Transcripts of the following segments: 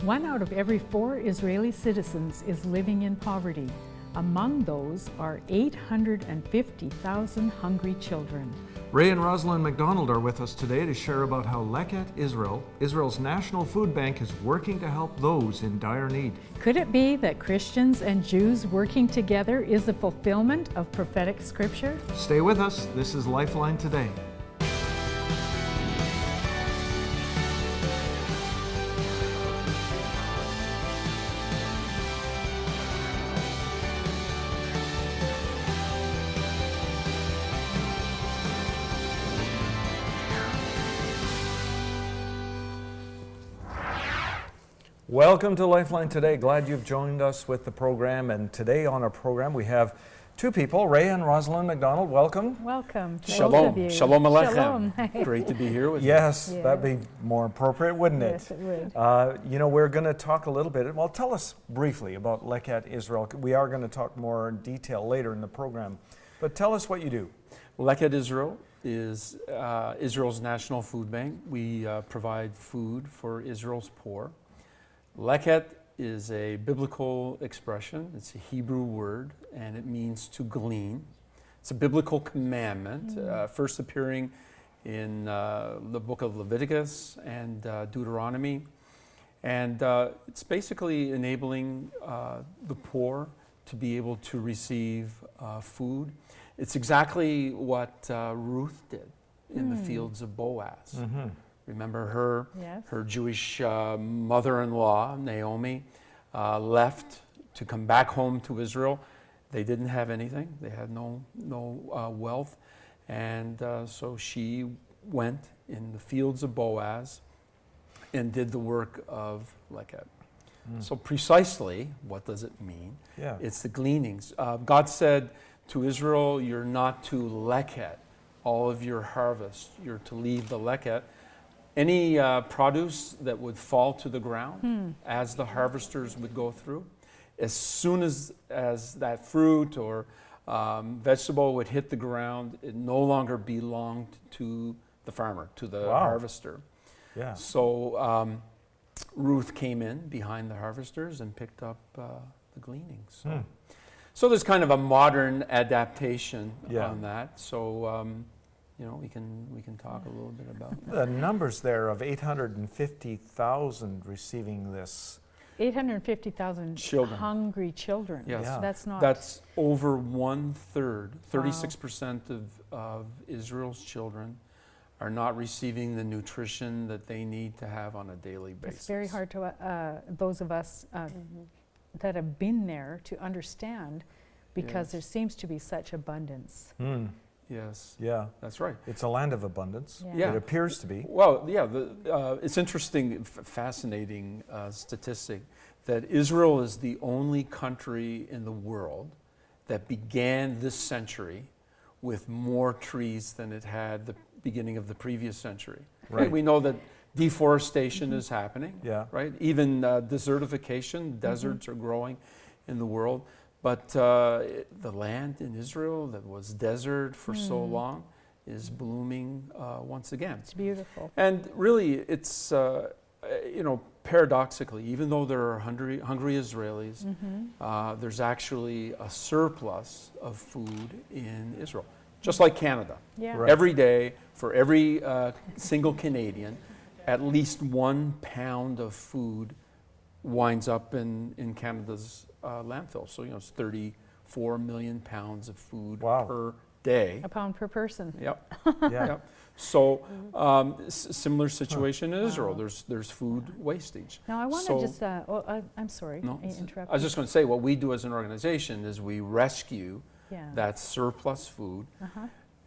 1 out of every 4 Israeli citizens is living in poverty. Among those are 850,000 hungry children. Ray and Rosalind McDonald are with us today to share about how Leket Israel, Israel's national food bank, is working to help those in dire need. Could it be that Christians and Jews working together is the fulfillment of prophetic scripture? Stay with us. This is Lifeline Today. Welcome to Lifeline Today. Glad you've joined us with the program. And today on our program we have two people, Ray and Rosalind McDonald. Welcome. Welcome to Shalom. both of you. Shalom Aleichem. Shalom. Great to be here with you. Yes, Yeah. that'd be more appropriate, wouldn't it? Yes, it would. We're going to talk a little bit. Well, tell us briefly about Leket Israel. We are going to talk more in detail later in the program. But tell us what you do. Leket Israel is Israel's national food bank. We provide food for Israel's poor. Leket is a biblical expression. It's a Hebrew word, and it means to glean. It's a biblical commandment, first appearing in the book of Leviticus and Deuteronomy. And it's basically enabling the poor to be able to receive food. It's exactly what Ruth did in the fields of Boaz. Mm-hmm. Remember her, Yes. her Jewish mother-in-law, Naomi, left to come back home to Israel. They didn't have anything. They had no wealth. And so she went in the fields of Boaz and did the work of Leket. So precisely, what does it mean? Yeah. It's the gleanings. God said to Israel, you're not to Leket all of your harvest. You're to leave the Leket. Any produce that would fall to the ground as the harvesters would go through, as soon as that fruit or vegetable would hit the ground, it no longer belonged to the farmer, to the harvester. Yeah. So Ruth came in behind the harvesters and picked up the gleanings. So there's kind of a modern adaptation on that. So we can talk a little bit about that. The numbers there of 850,000 receiving this. 850,000 Children. hungry children. Yes. Yeah. That's over 1/3, 36% of Israel's children are not receiving the nutrition that they need to have on a daily basis. It's very hard to those of us that have been there to understand, because there seems to be such abundance. Yes. Yeah. That's right. It's a land of abundance. Yeah. It appears to be. Well, yeah, it's interesting, fascinating statistic that Israel is the only country in the world that began this century with more trees than it had the beginning of the previous century. Right. We know that deforestation is happening, Yeah. right? Even desertification, deserts are growing in the world. But the land in Israel that was desert for so long is blooming once again. It's beautiful. And really, it's, paradoxically, even though there are hungry Israelis, there's actually a surplus of food in Israel, just like Canada. Yeah. Right. Every day, for every single Canadian, at least 1 pound of food winds up in Canada's landfill. So, it's 34 million pounds of food per day. A pound per person. Yep. Yeah. Yep. So, similar situation in Israel. There's food wastage. Now I want to just, I'm sorry, No, I interrupted. I was just going to say, what we do as an organization is we rescue Yeah. that surplus food,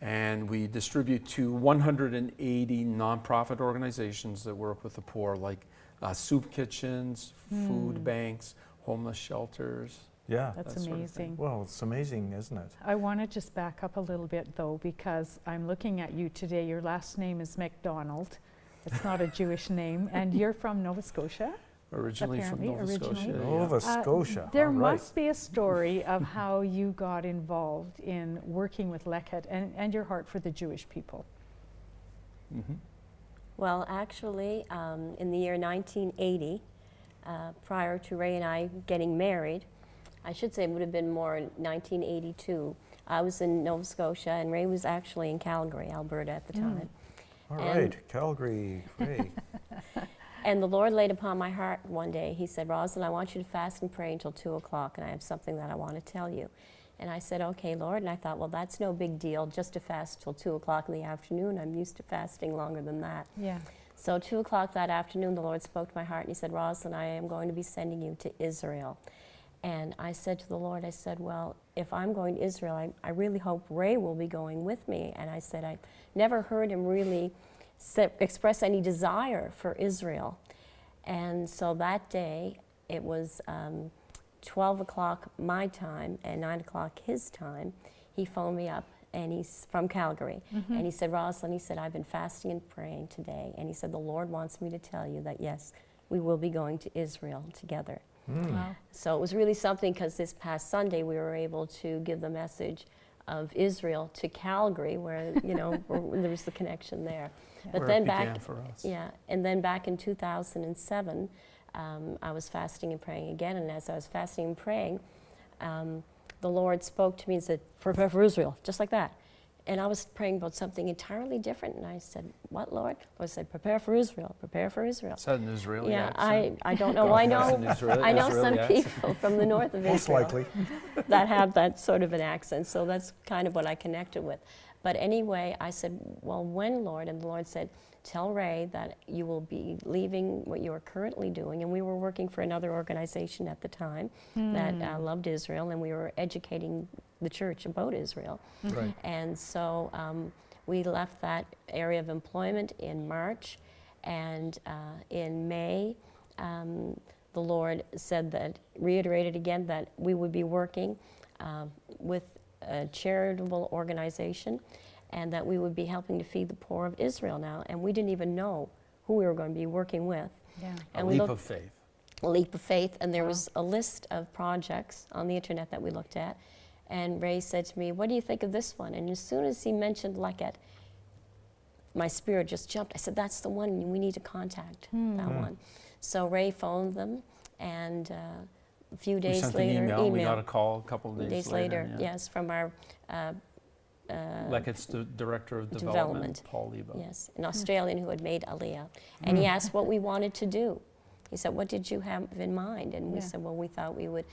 and we distribute to 180 nonprofit organizations that work with the poor, like soup kitchens, food banks, homeless shelters. Yeah. That's that sort of amazing. Well, it's amazing, isn't it? I want to just back up a little bit, though, because I'm looking at you today. Your last name is McDonald. It's not a Jewish name. And you're from Nova Scotia? Originally from Nova Scotia. Nova Scotia. There All right. must be a story of how you got involved in working with Leket and your heart for the Jewish people. Mm-hmm. Well, actually, in the year 1980, prior to Ray and I getting married. I should say it would have been more in 1982. I was in Nova Scotia, and Ray was actually in Calgary, Alberta at the time. All And- right, Calgary, Ray. And the Lord laid upon my heart one day. He said, Rosalind, I want you to fast and pray until 2 o'clock, and I have something that I want to tell you. And I said, okay, Lord. And I thought, well, that's no big deal, just to fast till 2 o'clock in the afternoon. I'm used to fasting longer than that. Yeah. So 2 o'clock that afternoon, the Lord spoke to my heart, and he said, Rosalind, I am going to be sending you to Israel. And I said to the Lord, I said, well, if I'm going to Israel, I really hope Ray will be going with me. And I said, I never heard him really express any desire for Israel. And so that day, it was 12 o'clock my time and 9 o'clock his time. He phoned me up, and he's from Calgary. And he said, Rosalind, he said, I've been fasting and praying today. And he said, the Lord wants me to tell you that, yes, we will be going to Israel together. Wow. So it was really something, because this past Sunday we were able to give the message of Israel to Calgary, where, you know, where there was the connection there. But Where then it back, began for us. yeah, and then back in 2007, I was fasting and praying again, and as I was fasting and praying, the Lord spoke to me and said, prepare for Israel, just like that. And I was praying about something entirely different, and I said, what, Lord? The Lord said, prepare for Israel, prepare for Israel. Is that an Israeli Yeah, accent? I don't know. Well, I That's an know Israeli- I know Israeli some accent. people from the north of Most Israel likely. that have that sort of an accent, so that's kind of what I connected with. But anyway, I said, well, when, Lord? And the Lord said, tell Ray that you will be leaving what you are currently doing. And we were working for another organization at the time that loved Israel, and we were educating the church about Israel. Right. And so we left that area of employment in March, and in May, the Lord said that, reiterated again, that we would be working with a charitable organization, and that we would be helping to feed the poor of Israel now. And we didn't even know who we were going to be working with. Yeah. A And we leap looked- of faith. A leap of faith, and there Wow. was a list of projects on the internet that we looked at. And Ray said to me, what do you think of this one? And as soon as he mentioned Leket, my spirit just jumped. I said, that's the one, we need to contact that one. So Ray phoned them, and a few We days sent later, an email. We got a call a couple of days later. Yeah. yes, from our Like it's the director of Development. development, Paul Lebo. yes, an Australian who had made Aliyah. And he asked what we wanted to do. He said, what did you have in mind? And we Yeah. said, well, we thought we would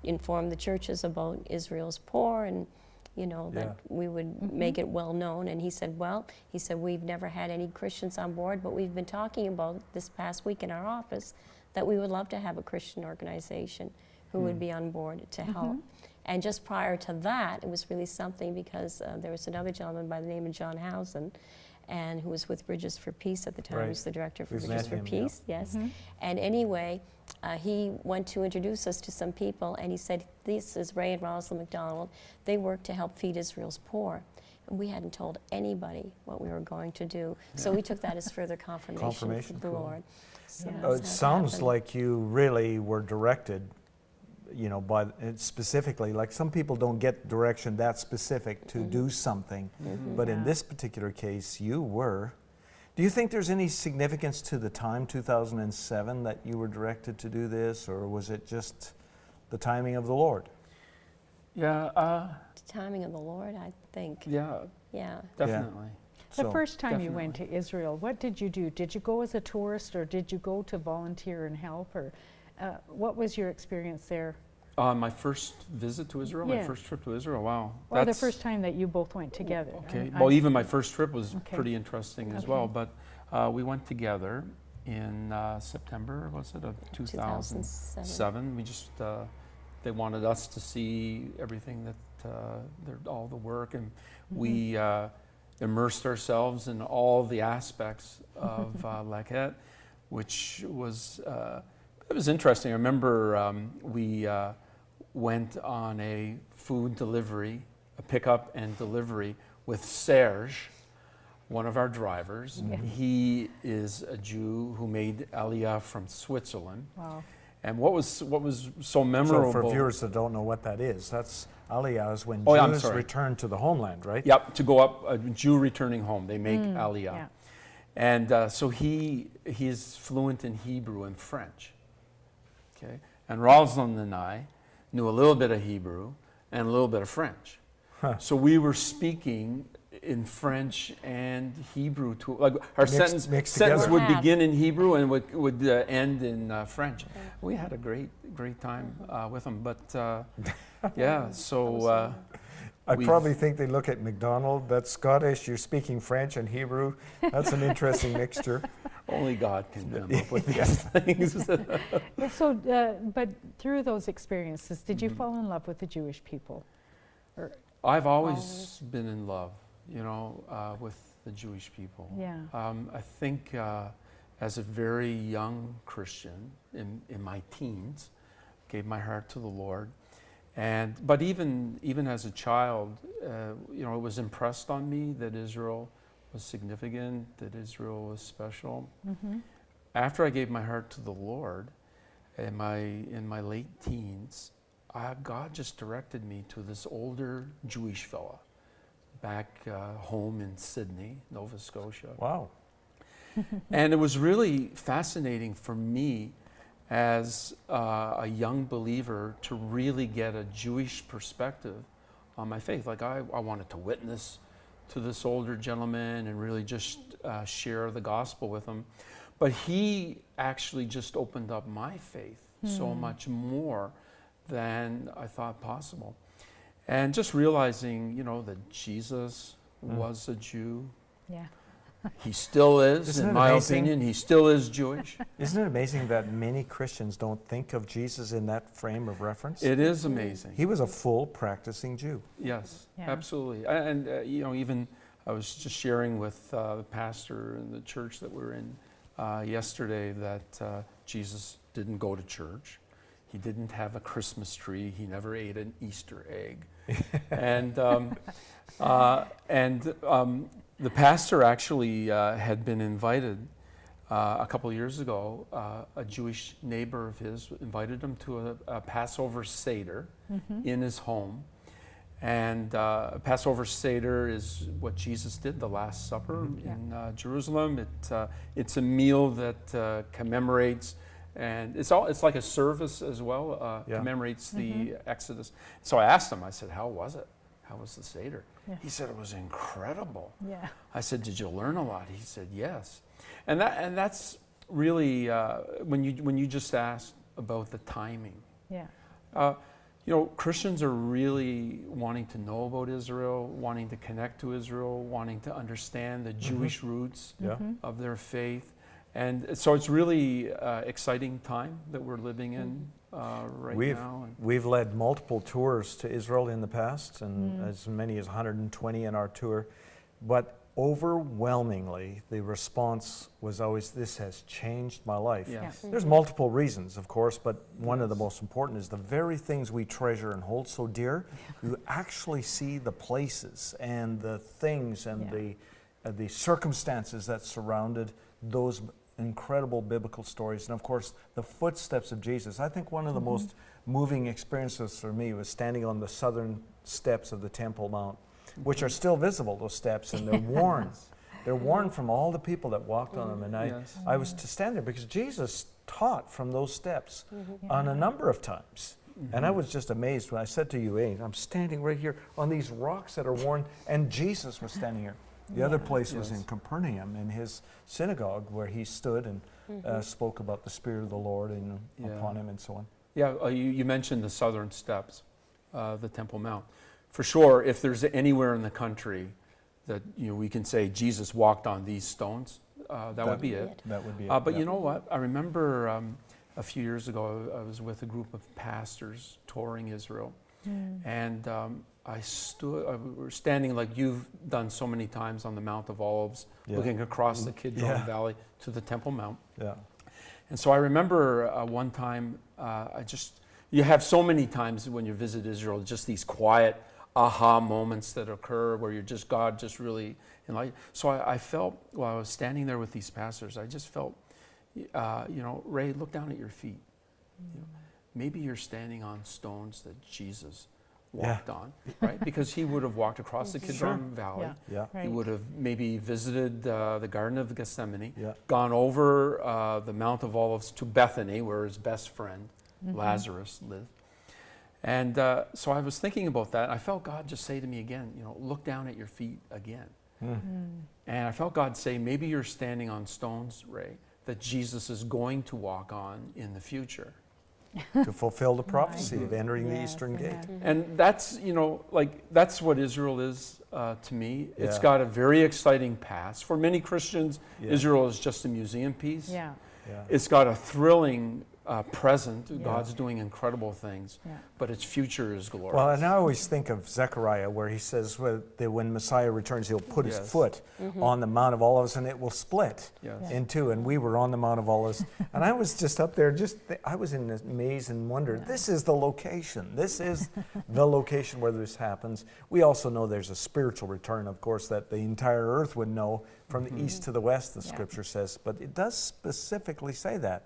inform the churches about Israel's poor, and, you know, that Yeah. we would make it well known. And he said, well, he said, we've never had any Christians on board, but we've been talking about this past week in our office that we would love to have a Christian organization who would be on board to help. And just prior to that, it was really something, because there was another gentleman by the name of John Housen, and who was with Bridges for Peace at the time. Right. He was the director for We've Bridges met for him, yeah. Peace, yes. And anyway, he went to introduce us to some people, and he said, this is Ray and Rosalind McDonald. They work to help feed Israel's poor. And we hadn't told anybody what we were going to do. So we took that as further confirmation Confirmation, from the cool. Lord. So Yeah. that's It how sounds happened. like you really were directed, you know, by specifically, like some people don't get direction that specific to do something, but in Yeah. this particular case, you were. Do you think there's any significance to the time, 2007, that you were directed to do this, or was it just the timing of the Lord? Yeah, The timing of the Lord, I think. yeah, Yeah. definitely. The So- first time you went to Israel, what did you do? Did you go as a tourist, or did you go to volunteer and help, or what was your experience there? My first visit to Israel, my Yeah. first trip to Israel, wow. Or the that's- first time that you both went together? Okay, I'm- well, even my first trip was Okay. pretty interesting as Okay. well, but we went together in September, was it, of 2007. We just, they wanted us to see everything that, all the work, and we immersed ourselves in all the aspects of Leket, which was, it was interesting. I remember we went on a food delivery, a pickup and delivery with Serge, one of our drivers. Yeah. He is a Jew who made Aliyah from Switzerland. Wow. And what was so memorable? So for viewers that don't know what that is, that's Aliyah is when Oh, yeah, I'm Jews sorry. return to the homeland, right? Yep, to go up, a Jew returning home, they make Aliyah. Yeah. And so he is fluent in Hebrew and French. Okay, and Rosalind and I knew a little bit of Hebrew and a little bit of French. Huh. So we were speaking in French and Hebrew to like our sentence mixed sentence together. would Half. begin in Hebrew and would end in French. We had a great time with them, but yeah. So I we've- probably think they look at McDonald, that's Scottish, you're speaking French and Hebrew. That's an interesting mixture. only God can come up with these things. Yeah, so, but through those experiences, did you Mhm. fall in love with the Jewish people? I've always been in love, with the Jewish people. Yeah. I think as a very young Christian in my teens, gave my heart to the Lord, but even as a child, it was impressed on me that Israel was significant, that Israel was special. Mm-hmm. After I gave my heart to the Lord, in my late teens, God just directed me to this older Jewish fella back home in Sydney, Nova Scotia. Wow. And it was really fascinating for me as a young believer to really get a Jewish perspective on my faith. Like I wanted to witness to this older gentleman and really just share the gospel with him. But he actually just opened up my faith so much more than I thought possible. And just realizing, that Jesus was a Jew. Yeah. He still is, Isn't in it my amazing? opinion. He still is Jewish. Isn't it amazing that many Christians don't think of Jesus in that frame of reference? It is amazing. He was a full practicing Jew. Yes, Yeah. absolutely. And, even I was just sharing with the pastor in the church that we're in yesterday that Jesus didn't go to church. He didn't have a Christmas tree. He never ate an Easter egg. and the pastor actually had been invited a couple of years ago. A Jewish neighbor of his invited him to a Passover Seder in his home. And Passover Seder is what Jesus did, the Last Supper in Jerusalem. It's a meal that commemorates, and it's like a service as well, commemorates the Exodus. So I asked him, I said, how was it? How was the Seder? Yeah. He said, it was incredible. Yeah. I said, did you learn a lot? He said, yes. And that's really, when you just asked about the timing. Yeah. Christians are really wanting to know about Israel, wanting to connect to Israel, wanting to understand the Jewish roots Yeah. of their faith. And so it's really exciting time that we're living in right now. We've led multiple tours to Israel in the past, and as many as 120 in our tour. But overwhelmingly, the response was always, this has changed my life. Yes. Yeah. There's multiple reasons, of course, but one of the most important is the very things we treasure and hold so dear. You actually see the places and the things and the circumstances that surrounded those incredible biblical stories. And of course, the footsteps of Jesus. I think one of the most moving experiences for me was standing on the southern steps of the Temple Mount, which are still visible, those steps, and they're worn. They're worn from all the people that walked on them. And I was to stand there because Jesus taught from those steps on a number of times. And I was just amazed when I said to you, hey, I'm standing right here on these rocks that are worn, and Jesus was standing here. The other place was in Capernaum, in his synagogue, where he stood and spoke about the Spirit of the Lord and upon him and so on. Yeah, you mentioned the southern steps, the Temple Mount. For sure, if there's anywhere in the country that we can say Jesus walked on these stones, that would be it. That would be it. But you know what? I remember a few years ago, I was with a group of pastors touring Israel, and we were standing like you've done so many times on the Mount of Olives, looking across the Kidron Valley to the Temple Mount. Yeah. And so I remember one time, you have so many times when you visit Israel, just these quiet aha moments that occur where God just really enlightened. So I felt, while I was standing there with these pastors, I just felt, Ray, look down at your feet. Maybe you're standing on stones that Jesus walked on, right? Because he would have walked across the Kidron Valley. Yeah. Right. He would have maybe visited the Garden of Gethsemane, Yeah. gone over the Mount of Olives to Bethany, where his best friend Lazarus lived. And so I was thinking about that. I felt God just say to me again, you know, look down at your feet again. And I felt God say, maybe you're standing on stones, Ray, that Jesus is going to walk on in the future. To fulfill the prophecy of entering the Yes, eastern gate. amen. And that's, you know, like, that's what Israel is to me. It's Yeah. got a very exciting past. For many Christians, Yeah. Israel is just a museum piece. Yeah. Yeah. It's got a thrilling present. Yeah. God's doing incredible things, Yeah. but its future is glorious. Well, and I always think of Zechariah, where he says that when Messiah returns, he'll put his Yes. foot on the Mount of Olives and it will split Yes. in two. And we were on the Mount of Olives. And I was just up there, I was in amaze and wonder, this is the location. This is the location where this happens. We also know there's a spiritual return, of course, that the entire earth would know from the east to the west, the Yeah. scripture says. But it does specifically say that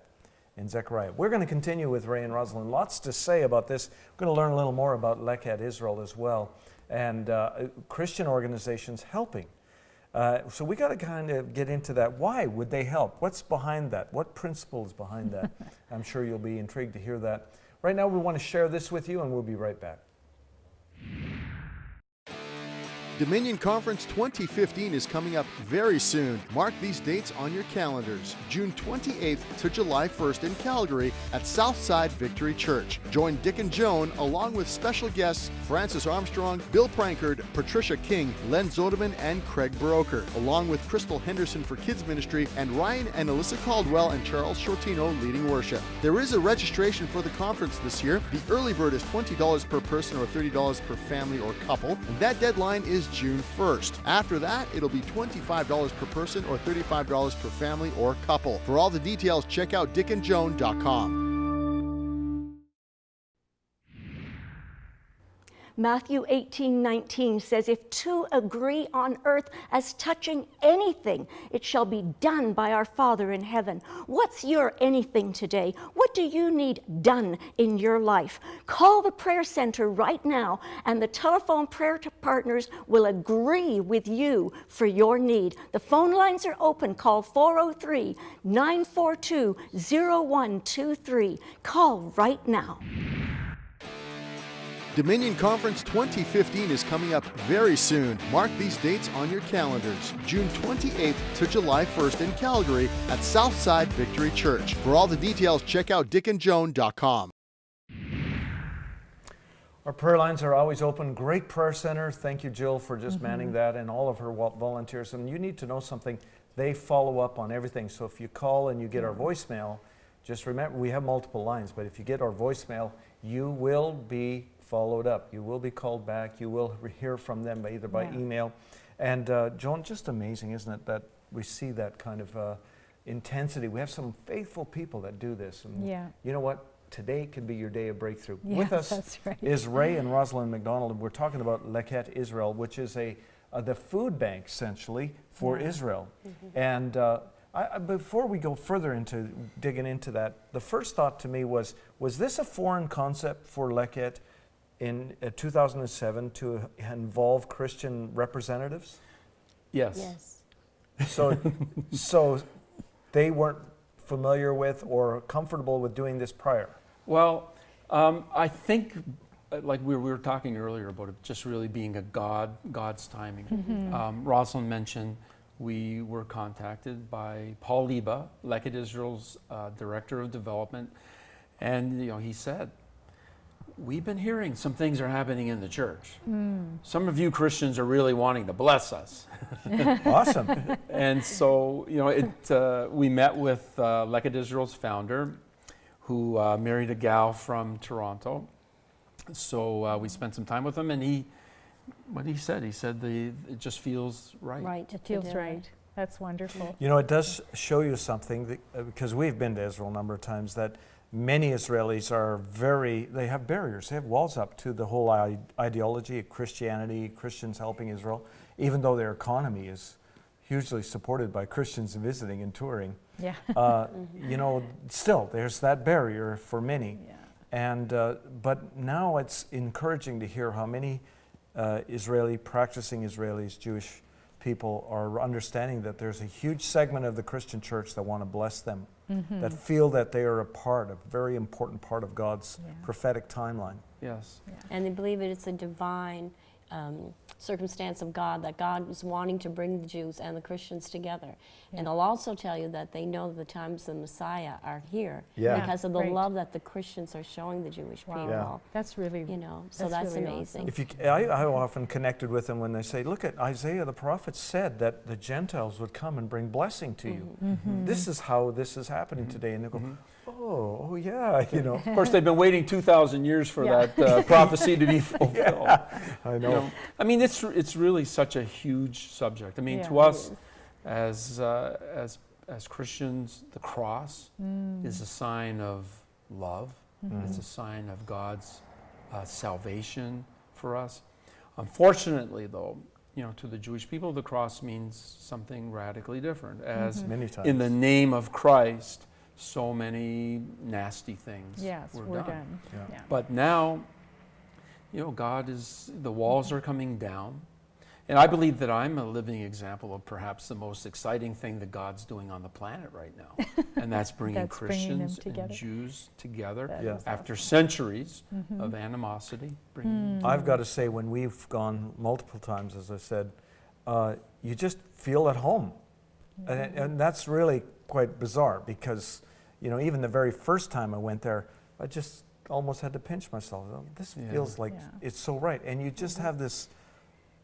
in Zechariah. We're going to continue with Ray and Rosalind. Lots to say about this. We're going to learn a little more about Leket Israel as well, and Christian organizations helping. So we got to kind of get into that. Why would they help? What's behind that? What principles behind that? I'm sure you'll be intrigued to hear that. Right now we want to share this with you, and we'll be right back. Dominion Conference 2015 is coming up very soon. Mark these dates on your calendars. June 28th to July 1st in Calgary at Southside Victory Church. Join Dick and Joan along with special guests Francis Armstrong, Bill Prankard, Patricia King, Len Zodeman, and Craig Broker, along with Crystal Henderson for Kids Ministry and Ryan and Alyssa Caldwell and Charles Shortino leading worship. There is a registration for the conference this year. The early bird is $20 per person or $30 per family or couple, and that deadline is June 1st. After that, it'll be $25 per person or $35 per family or couple. For all the details, check out dickandjoan.com. Matthew 18:19 says, if two agree on earth as touching anything, it shall be done by our Father in heaven. What's your anything today? What do you need done in your life? Call the prayer center right now, and the telephone prayer partners will agree with you for your need. The phone lines are open. Call 403-942-0123. Call right now. Dominion Conference 2015 is coming up very soon. Mark these dates on your calendars. June 28th to July 1st in Calgary at Southside Victory Church. For all the details, check out dickandjoan.com. Our prayer lines are always open. Great prayer center. Thank you, Jill, for just manning that, and all of her volunteers. And you need to know something. They follow up on everything. So if you call and you get our voicemail, just remember we have multiple lines, but if you get our voicemail, you will be followed up. You will be called back. You will hear from them either by email. And Joan, just amazing, isn't it, that we see that kind of intensity. We have some faithful people that do this. And you know what? Today could be your day of breakthrough. Yes, With us that's right. is Ray and Rosalind McDonald, and we're talking about Leket Israel, which is the food bank, essentially, for Israel. And before we go further into digging into that, the first thought to me was this a foreign concept for Leket in 2007 to involve Christian representatives? Yes. So they weren't familiar with or comfortable with doing this prior? Well, I think, like we were talking earlier about it just really being a God's timing. Rosalind mentioned we were contacted by Paul Liba, Leket Israel's Director of Development, and he said, we've been hearing some things are happening in the church. Some of you Christians are really wanting to bless us. Awesome. And so, we met with Leket Israel's founder, who married a gal from Toronto. So we spent some time with him, and what he said it just feels right. Right. It feels right. That's wonderful. It does show you something, that, because we've been to Israel a number of times, that many Israelis they have barriers. They have walls up to the whole ideology of Christianity, Christians helping Israel, even though their economy is hugely supported by Christians visiting and touring. Yeah. Still, there's that barrier for many. Yeah. And but now it's encouraging to hear how many practicing Israelis, Jewish people, are understanding that there's a huge segment of the Christian church that want to bless them that feel that they are a very important part of God's prophetic timeline. Yes. And they believe it's a divine circumstance of God, that God was wanting to bring the Jews and the Christians together. And they'll also tell you that they know the times of the Messiah are here because of the love that the Christians are showing the Jewish people. Yeah. That's really, So that's really amazing. awesome. I often connected with them when they say, look at Isaiah the prophet said that the Gentiles would come and bring blessing to you. This is how this is happening today. And they go, oh yeah, you know. Of course, they've been waiting 2,000 years for that prophecy to be fulfilled. I know. I mean, it's really such a huge subject. I mean, to us as Christians, the cross is a sign of love. It's a sign of God's salvation for us. Unfortunately, though, you know, to the Jewish people, the cross means something radically different. As Many times. in the name of Christ, so many nasty things were done. Yeah. But now, you know, the walls are coming down. And I believe that I'm a living example of perhaps the most exciting thing that God's doing on the planet right now. And that's bringing Christians and Jews together after centuries of animosity. I've got to say, when we've gone multiple times, as I said, you just feel at home. And that's really quite bizarre because, you know, even the very first time I went there, I just almost had to pinch myself. This feels like it's so right. And you just have this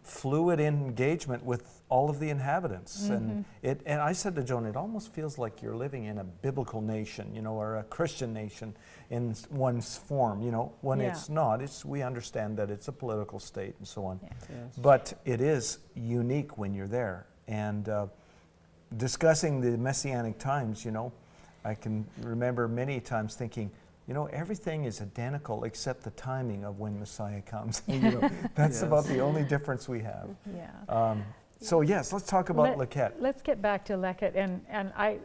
fluid engagement with all of the inhabitants. And I said to Joan, it almost feels like you're living in a biblical nation, you know, or a Christian nation in one's form, you know, when it's not. We understand that it's a political state and so on. But it is unique when you're there. And discussing the Messianic times, you know, I can remember many times thinking, you know, everything is identical except the timing of when Messiah comes. You know, that's about the only difference we have. So yes, let's talk about Leket. Let's get back to Leket. And I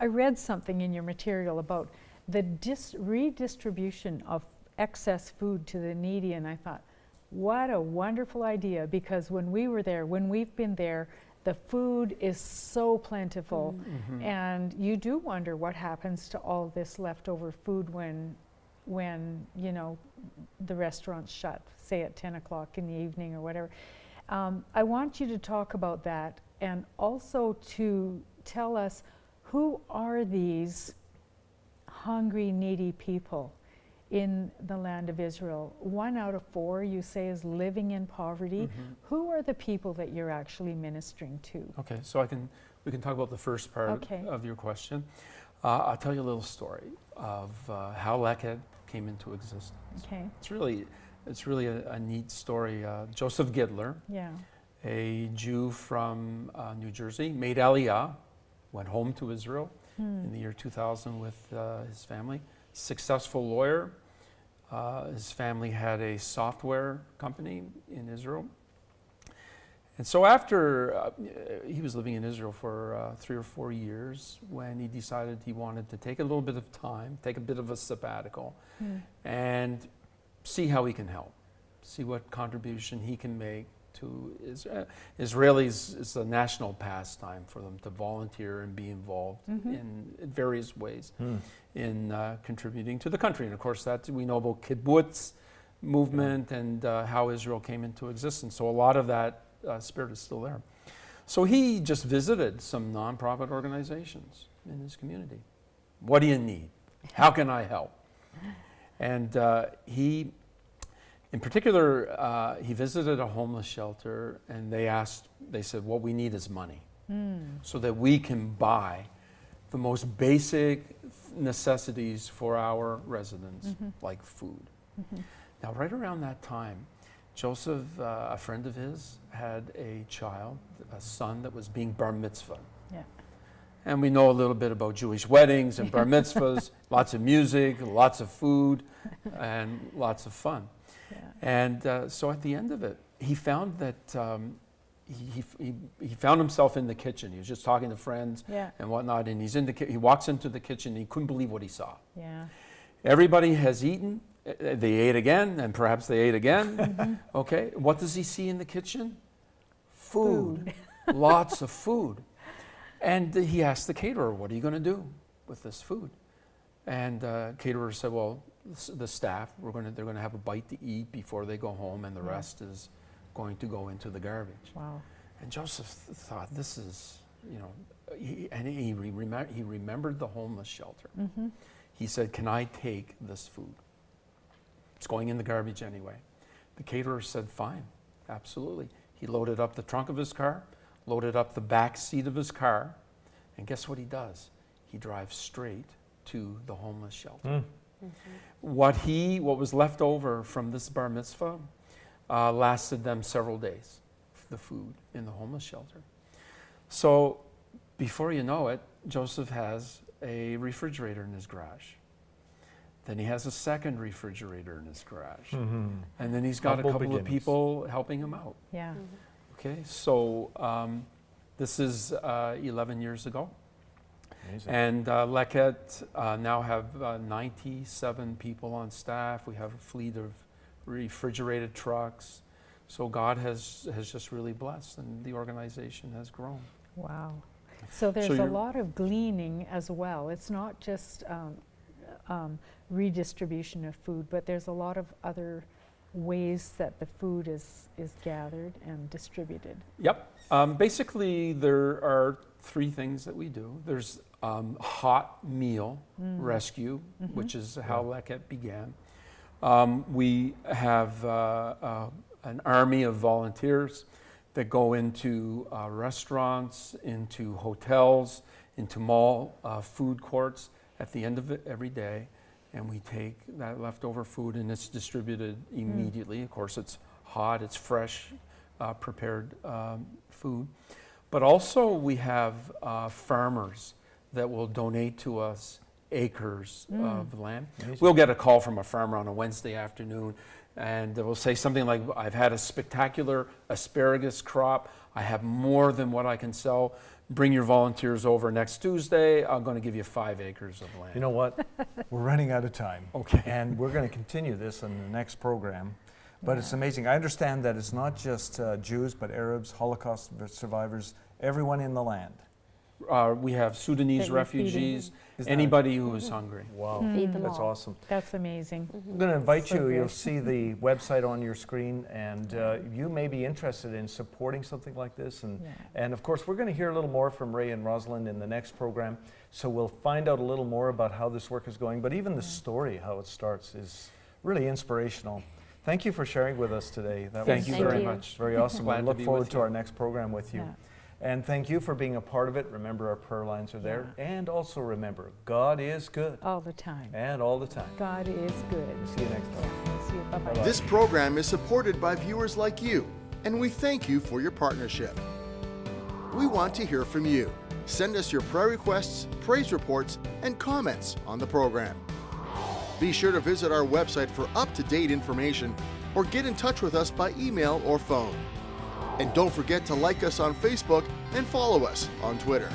read something in your material about the redistribution of excess food to the needy, and I thought, what a wonderful idea, because when we've been there, the food is so plentiful, and you do wonder what happens to all this leftover food when you know, the restaurants shut, say at 10 o'clock in the evening or whatever. I want you to talk about that, and also to tell us, who are these hungry, needy people in the land of Israel? 1 out of 4, you say, is living in poverty. Who are the people that you're actually ministering to? Okay, so we can talk about the first part of your question. I'll tell you a little story of how Leket came into existence. Okay. It's really a neat story. Joseph Gidler, a Jew from New Jersey, made Aliyah, went home to Israel in the year 2000 with his family. Successful lawyer. His family had a software company in Israel. And so after he was living in Israel for 3 or 4 years, when he decided he wanted to take a little bit of time, take a bit of a sabbatical, and see how he can help, see what contribution he can make to Israel. Israelis, it's a national pastime for them to volunteer and be involved in various ways in contributing to the country. And of course, that we know about kibbutz movement and how Israel came into existence. So a lot of that spirit is still there. So he just visited some nonprofit organizations in his community. What do you need? How can I help? And in particular, he visited a homeless shelter, and they said, what we need is money so that we can buy the most basic necessities for our residents, like food. Now, right around that time, Joseph, a friend of his, had a son that was being bar mitzvah. And we know a little bit about Jewish weddings and bar mitzvahs, lots of music, lots of food, and lots of fun. And so at the end of it, he found that he found himself in the kitchen. He was just talking to friends and whatnot, and he walks into the kitchen, and he couldn't believe what he saw. Everybody has eaten. They ate again, and perhaps they ate again. Okay, what does he see in the kitchen? Food. Lots of food. And he asked the caterer, what are you going to do? with this food? And caterer said, well, the staff, they're going to have a bite to eat before they go home, and the rest is going to go into the garbage. Wow. And Joseph thought, this is, he remembered the homeless shelter. Mm-hmm. He said, can I take this food? It's going in the garbage anyway. The caterer said, fine, absolutely. He loaded up the trunk of his car, loaded up the back seat of his car, and guess what he does? He drives straight to the homeless shelter. What was left over from this bar mitzvah lasted them several days, the food in the homeless shelter. So before you know it, Joseph has a refrigerator in his garage. Then he has a second refrigerator in his garage. And then he's got a couple of people helping him out. Yeah. Okay, so this is 11 years ago. Amazing. And Leket now have 97 people on staff. We have a fleet of refrigerated trucks. So God has just really blessed, and the organization has grown. Wow. So there's a lot of gleaning as well. It's not just redistribution of food, but there's a lot of other ways that the food is gathered and distributed. Yep. Basically, there are three things that we do. There's hot meal rescue, which is how Leket began. We have an army of volunteers that go into restaurants, into hotels, into mall food courts at the end of it every day, and we take that leftover food and it's distributed immediately. Of course, it's hot, it's fresh, prepared food. But also we have farmers that will donate to us acres of land. Amazing. We'll get a call from a farmer on a Wednesday afternoon, and they'll say something like, I've had a spectacular asparagus crop. I have more than what I can sell. Bring your volunteers over next Tuesday. I'm going to give you 5 acres of land. You know what? We're running out of time. Okay. And we're going to continue this in the next program. But it's amazing. I understand that it's not just Jews, but Arabs, Holocaust survivors, everyone in the land. We have Sudanese refugees, anybody who is hungry. Wow, Feed them that's all. awesome. That's amazing. I'm going to invite So you. good. You'll see the website on your screen, and you may be interested in supporting something like this. And of course, we're going to hear a little more from Ray and Rosalind in the next program. So we'll find out a little more about how this work is going. But even the story, how it starts, is really inspirational. Thank you for sharing with us today. That Thank was you very you. much. very awesome. Glad I to look be forward with to you. our next program with you. Yeah. And thank you for being a part of it. Remember, our prayer lines are there. And also remember, God is good. All the time. And all the time. God is good. See you next time. Yeah. See you. Bye-bye. Bye-bye. This program is supported by viewers like you, and we thank you for your partnership. We want to hear from you. Send us your prayer requests, praise reports, and comments on the program. Be sure to visit our website for up-to-date information or get in touch with us by email or phone. And don't forget to like us on Facebook and follow us on Twitter.